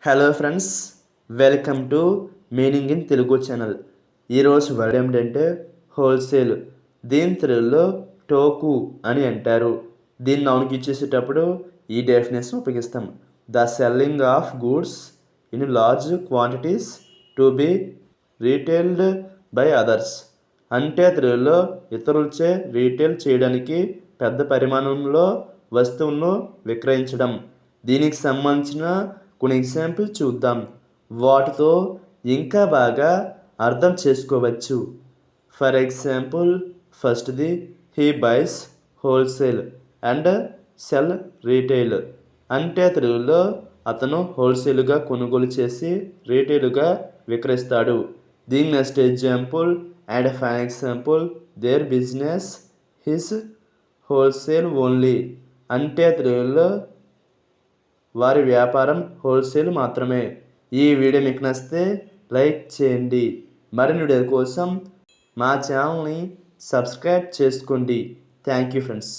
Hello friends, welcome to meaning in Telugu channel. ఈరోజు word ఏమిటంటే wholesale. దీని తెలుగులో టోకు అని అంటారు. దీన్ని నౌన్కి ఇచ్చేసేటప్పుడు ఈ డెఫినేషన్ ఉపయోగిస్తాం. The selling of goods in large quantities to be retailed by others. అంటే తెలుగులో ఇతరులచే రీటైల్ చేయడానికి పెద్ద పరిమాణంలో వస్తువులను విక్రయించడం. దీనికి సంబంధించిన కొన్ని ఎగ్జాంపుల్ చూద్దాం. వాటితో ఇంకా బాగా అర్థం చేసుకోవచ్చు. ఫర్ ఎగ్జాంపుల్, ఫస్ట్ది he buys wholesale and sell retail. అంటే తెలుగులో అతను హోల్సేల్గా కొనుగోలు చేసి రీటైల్గా విక్రయిస్తాడు. దీని next example and fine example, their business his wholesale only. అంటే తెలుగులో వారి వ్యాపారం హోల్సేల్ మాత్రమే. ఈ వీడియో మీకు నచ్చితే లైక్ చేయండి. మరిన్ని వీడియోల కోసం మా ఛానల్ని సబ్స్క్రైబ్ చేసుకోండి. Thank you friends.